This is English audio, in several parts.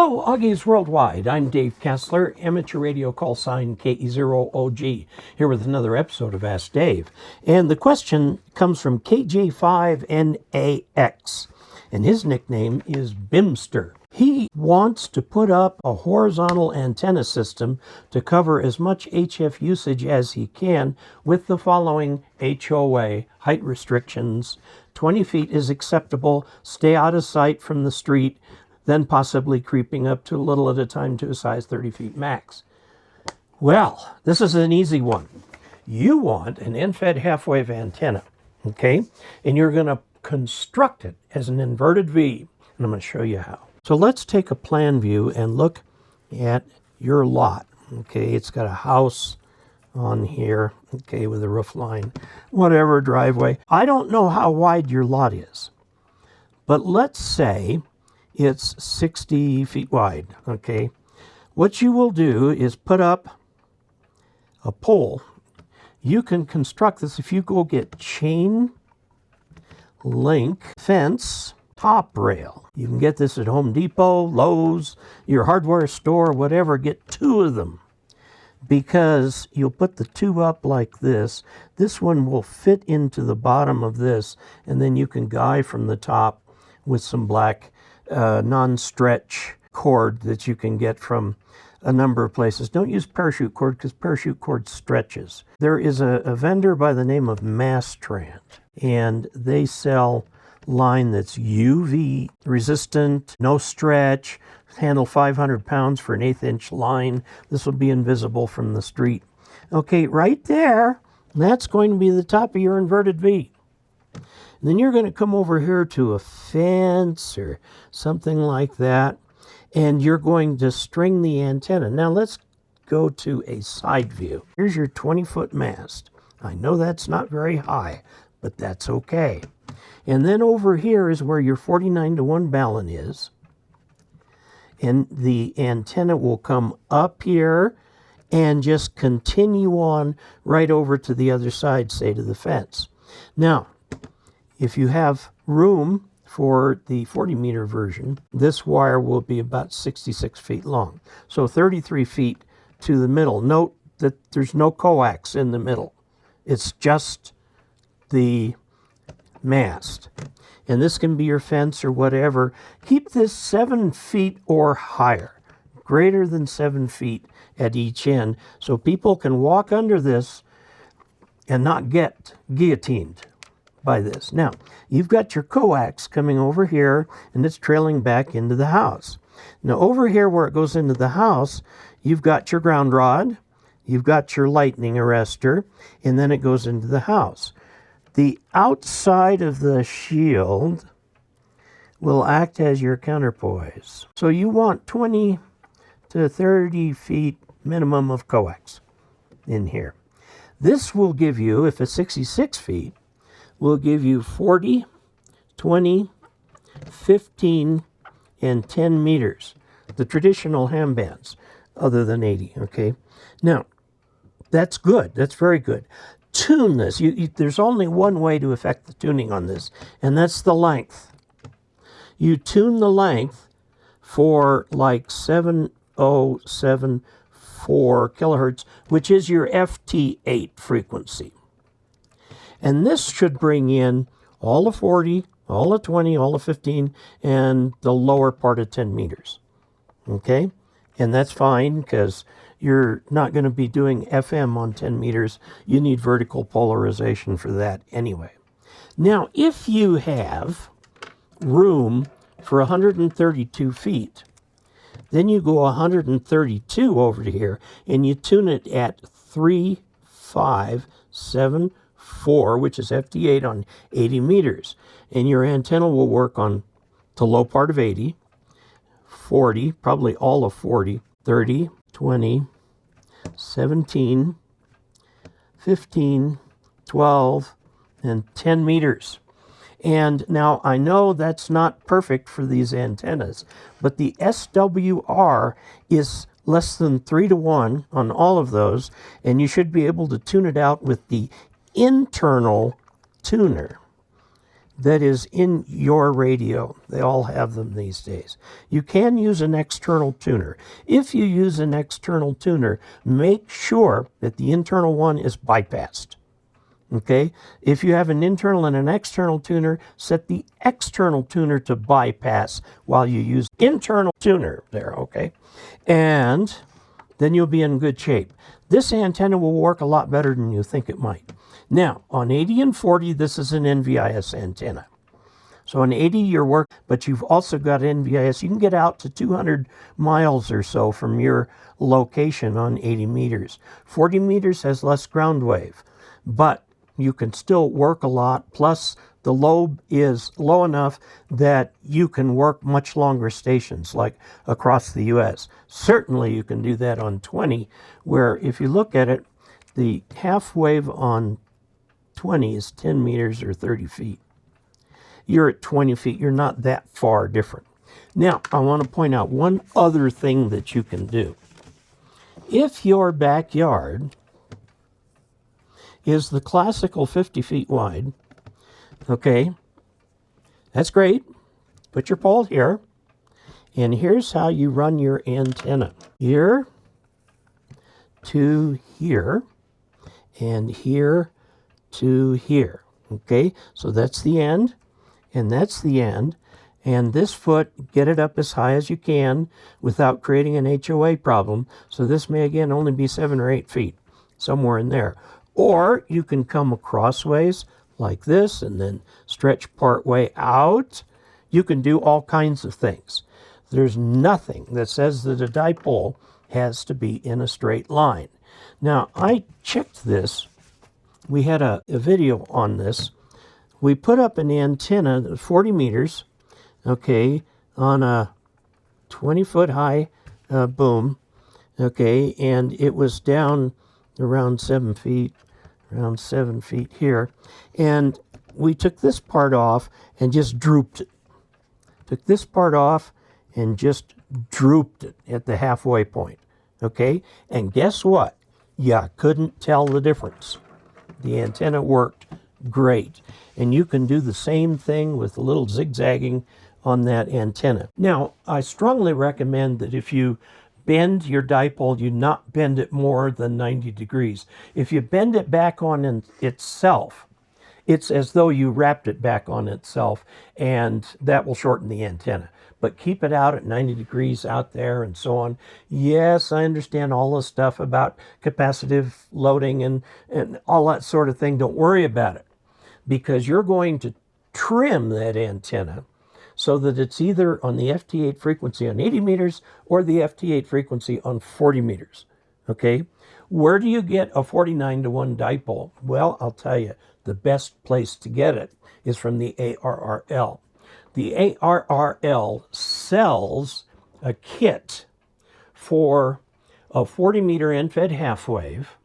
Hello, Augies Worldwide. I'm Dave Casler, amateur radio call sign KE0OG, here with another episode of Ask Dave. And the question comes from KJ5NAX, and his nickname is Bimster. He wants to put up a horizontal antenna system to cover as much HF usage as he can with the following HOA, height restrictions. 20 feet is acceptable, stay out of sight from the street, then possibly creeping up to a little at a time to a size 30 feet max. Well, this is an easy one. You want an end-fed half-wave antenna, okay? And you're going to construct it as an inverted V, and I'm going to show you how. So let's take a plan view and look at your lot, okay? It's got a house on here, okay, with a roof line, whatever, driveway. I don't know how wide your lot is, but let's say it's 60 feet wide, okay? What you will do is put up a pole. You can construct this if you go get chain link fence top rail. You can get this at Home Depot, Lowe's, your hardware store, whatever. Get two of them because you'll put the two up like this. This one will fit into the bottom of this, and then you can guy from the top with some black non-stretch cord that you can get from a number of places. Don't use parachute cord because parachute cord stretches. There is a vendor by the name of Mastrand, and they sell line that's UV resistant, no stretch, handle 500 pounds for an 1/8 inch line. This will be invisible from the street. Okay, right there, that's going to be the top of your inverted V. And then you're going to come over here to a fence or something like that, and you're going to string the antenna. Now let's go to a side view. Here's your 20-foot mast. I know that's not very high, but that's okay. And then over here is where your 49-to-1 balun is. And the antenna will come up here and just continue on right over to the other side, say to the fence. Now, if you have room for the 40-meter version, this wire will be about 66 feet long. So 33 feet to the middle. Note that there's no coax in the middle. It's just the mast. And this can be your fence or whatever. Keep this 7 feet or higher, greater than 7 feet at each end, so people can walk under this and not get guillotined by this. Now, you've got your coax coming over here, and it's trailing back into the house. Now, over here where it goes into the house, you've got your ground rod, you've got your lightning arrestor, and then it goes into the house. The outside of the shield will act as your counterpoise. So you want 20 to 30 feet minimum of coax in here. This will give you, if it's 66 feet, will give you 40, 20, 15, and 10 meters. The traditional ham bands, other than 80, okay? Now, that's good. That's very good. Tune this. There's only one way to affect the tuning on this, and that's the length. You tune the length for like 7074 kilohertz, which is your FT8 frequency. And this should bring in all of 40, all of 20, all of 15, and the lower part of 10 meters. Okay? And that's fine because you're not going to be doing FM on 10 meters. You need vertical polarization for that anyway. Now, if you have room for 132 feet, then you go 132 over to here and you tune it at 3574, which is FT8 on 80 meters. And your antenna will work on the low part of 80, 40, probably all of 40, 30, 20, 17, 15, 12, and 10 meters. And now I know that's not perfect for these antennas, but the SWR is less than 3-to-1 on all of those, and you should be able to tune it out with the internal tuner. that is in your radio. They all have them these days. You can use an external tuner. If you use an external tuner, make sure that the internal one is bypassed. Okay? If you have an internal and an external tuner, set the external tuner to bypass while you use internal tuner there, okay? And then you'll be in good shape. This antenna will work a lot better than you think it might. Now, on 80 and 40, this is an NVIS antenna. So on 80, you're working, but you've also got NVIS. You can get out to 200 miles or so from your location on 80 meters. 40 meters has less ground wave, but you can still work a lot. Plus, the lobe is low enough that you can work much longer stations, like across the U.S. Certainly, you can do that on 20, where if you look at it, the half wave on 20 is 10 meters or 30 feet. You're at 20 feet. You're not that far different. Now, I want to point out one other thing that you can do. If your backyard is the classical 50 feet wide, okay, that's great. Put your pole here, and here's how you run your antenna. Here to here, and here to here, okay? So that's the end, and that's the end. And this foot, get it up as high as you can without creating an HOA problem. So this may, again, only be 7 or 8 feet, somewhere in there. Or you can come crossways like this and then stretch part way out. You can do all kinds of things. There's nothing that says that a dipole has to be in a straight line. Now, I checked this. We had a video on this. We put up an antenna, 40 meters, okay, on a 20-foot high boom, okay, and it was down around 7 feet, around 7 feet here. And we took this part off and just drooped it. Took this part off and just drooped it at the halfway point, okay? And guess what? You couldn't tell the difference. The antenna worked great. And you can do the same thing with a little zigzagging on that antenna. Now, I strongly recommend that if you bend your dipole, you not bend it more than 90 degrees. If you bend it back on itself, it's as though you wrapped it back on itself, and that will shorten the antenna. But keep it out at 90 degrees out there and so on. Yes, I understand all the stuff about capacitive loading and all that sort of thing. Don't worry about it, because you're going to trim that antenna so that it's either on the FT8 frequency on 80 meters or the FT8 frequency on 40 meters, okay? Where do you get a 49-to-1 dipole? Well, I'll tell you, the best place to get it is from the ARRL. The ARRL sells a kit for a 40-meter end-fed half wave,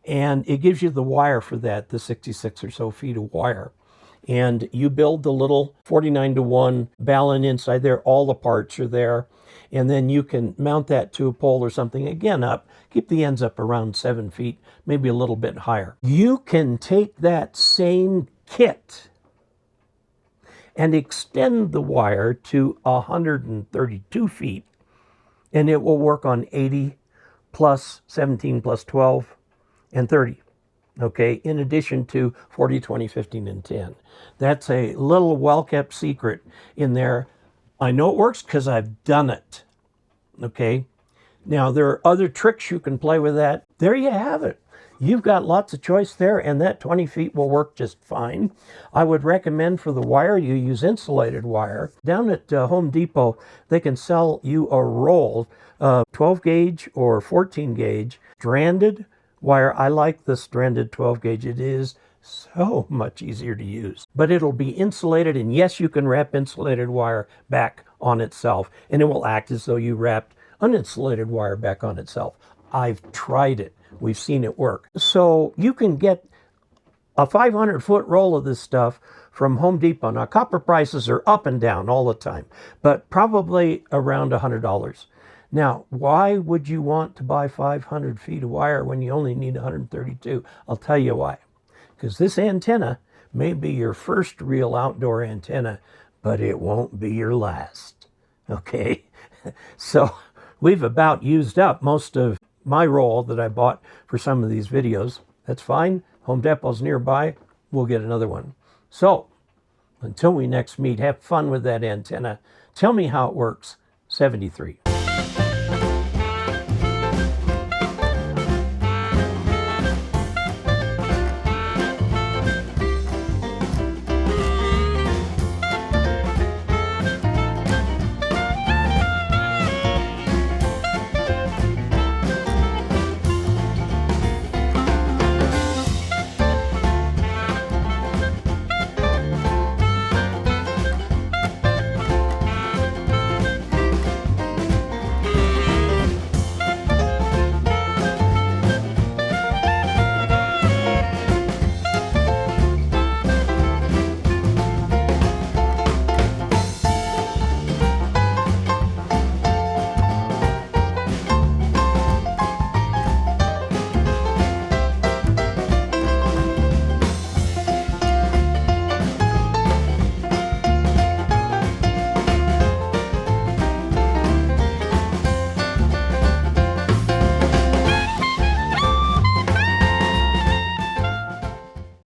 and it gives you the wire for that, the 66 or so feet of wire. And you build the little 49-to-1 balun inside there. All the parts are there. And then you can mount that to a pole or something, again up. Keep the ends up around 7 feet, maybe a little bit higher. You can take that same kit and extend the wire to 132 feet, and it will work on 80 plus 17 plus 12 and 30. Okay, in addition to 40, 20, 15, and 10. That's a little well-kept secret in there. I know it works because I've done it. Okay, now there are other tricks you can play with that. There you have it. You've got lots of choice there, and that 20 feet will work just fine. I would recommend for the wire, you use insulated wire. Down at Home Depot, they can sell you a roll of 12 gauge or 14 gauge stranded wire. I like the stranded 12 gauge. It is so much easier to use. But it'll be insulated, and yes, you can wrap insulated wire back on itself, and it will act as though you wrapped uninsulated wire back on itself. I've tried it. We've seen it work. So you can get a 500-foot roll of this stuff from Home Depot. Now, copper prices are up and down all the time, but probably around $100. Now, why would you want to buy 500 feet of wire when you only need 132? I'll tell you why. Because this antenna may be your first real outdoor antenna, but it won't be your last. Okay, so we've about used up most of my roll that I bought for some of these videos. That's fine. Home Depot's nearby. We'll get another one. So until we next meet, have fun with that antenna. Tell me how it works. 73.